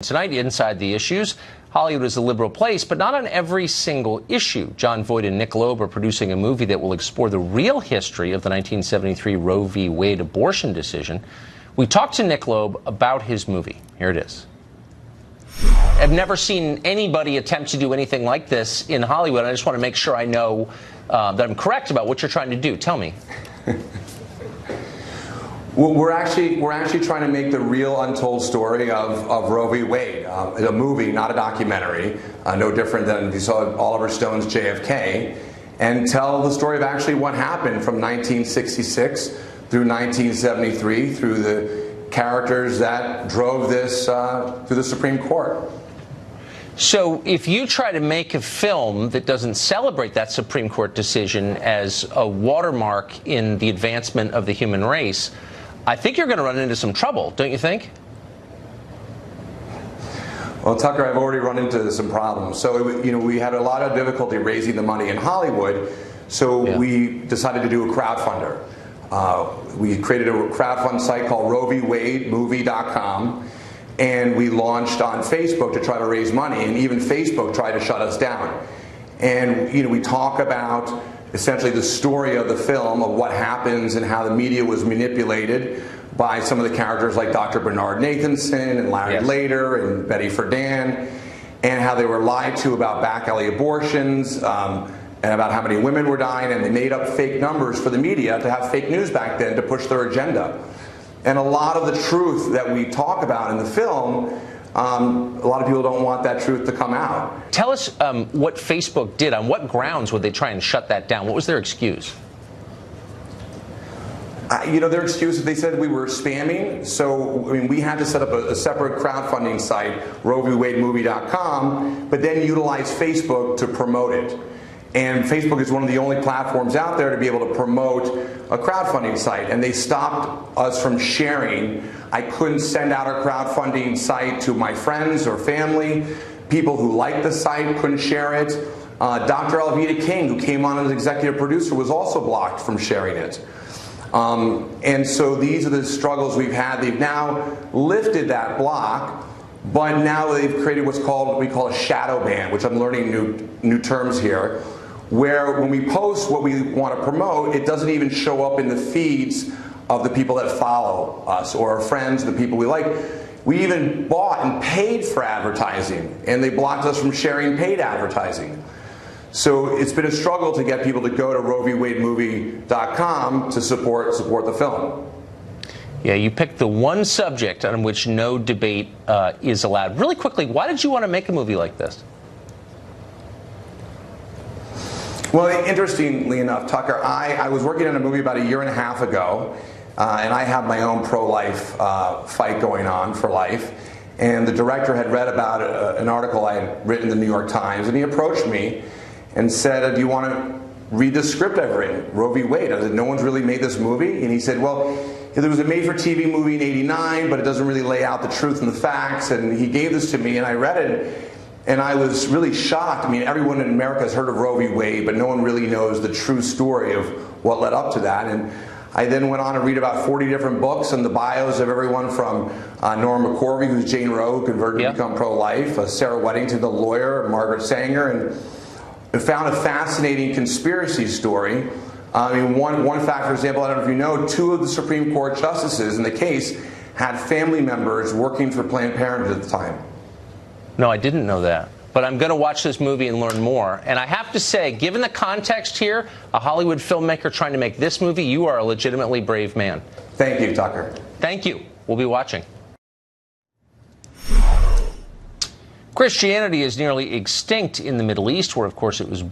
Tonight, Inside the Issues, Hollywood is a liberal place, but not on every single issue. Jon Voight and Nick Loeb are producing a movie that will explore the real history of the 1973 Roe v. Wade abortion decision. We talked to Nick Loeb about his movie. Here it is. I've never seen anybody attempt to do anything like this in Hollywood. I just want to make sure I know that I'm correct about what you're trying to do. Tell me. Well, we're actually trying to make the real untold story of Roe v. Wade. A movie, not a documentary, no different than if you saw Oliver Stone's JFK, and tell the story of actually what happened from 1966 through 1973 through the characters that drove this through the Supreme Court. So if you try to make a film that doesn't celebrate that Supreme Court decision as a watermark in the advancement of the human race, I think you're going to run into some trouble, don't you think? Well, Tucker, I've already run into some problems. So, we had a lot of difficulty raising the money in Hollywood, so we decided to do a crowdfunder. We created a crowdfund site called RoeVWadeMovie.com, and we launched on Facebook to try to raise money, and even Facebook tried to shut us down. And, we talk about essentially the story of the film, of what happens and how the media was manipulated by some of the characters like Dr. Bernard Nathanson and Larry Lader and Betty Friedan, and how they were lied to about back alley abortions and about how many women were dying, and they made up fake numbers for the media to have fake news back then to push their agenda. And a lot of the truth that we talk about in the film, a lot of people don't want that truth to come out. Tell us what Facebook did. On what grounds would they try and shut that down? What was their excuse? Their excuse is they said we were spamming. So, we had to set up a separate crowdfunding site, RoeVWadeMovie.com, but then utilize Facebook to promote it. And Facebook is one of the only platforms out there to be able to promote a crowdfunding site. And they stopped us from sharing. I couldn't send out our crowdfunding site to my friends or family. People who liked the site couldn't share it. Dr. Alveda King, who came on as executive producer, was also blocked from sharing it. And so these are the struggles we've had. They've now lifted that block, but now they've created what we call a shadow ban, which I'm learning new terms here, where when we post what we want to promote, it doesn't even show up in the feeds of the people that follow us or our friends, the people we like. We even bought and paid for advertising, and they blocked us from sharing paid advertising. So it's been a struggle to get people to go to RoeVWadeMovie.com to support the film. Yeah, you picked the one subject on which no debate is allowed. Really quickly, why did you want to make a movie like this? Well, interestingly enough, Tucker, I was working on a movie about a year and a half ago, and I have my own pro-life fight going on for life. And the director had read about an article I had written in the New York Times, and he approached me and said, do you want to read the script I've written, Roe v. Wade? I said, no one's really made this movie. And he said, well, there was a made-for-TV movie in '89, but it doesn't really lay out the truth and the facts. And he gave this to me, and I read it. And I was really shocked. Everyone in America has heard of Roe v. Wade, but no one really knows the true story of what led up to that. And I then went on to read about 40 different books and the bios of everyone from Norma McCorvey, who's Jane Roe, who converted to become pro-life, Sarah Weddington, the lawyer, Margaret Sanger, and found a fascinating conspiracy story. One fact, for example, I don't know if you know, 2 of the Supreme Court justices in the case had family members working for Planned Parenthood at the time. No, I didn't know that. But I'm going to watch this movie and learn more. And I have to say, given the context here, a Hollywood filmmaker trying to make this movie, you are a legitimately brave man. Thank you, Tucker. Thank you. We'll be watching. Christianity is nearly extinct in the Middle East, where, of course, it was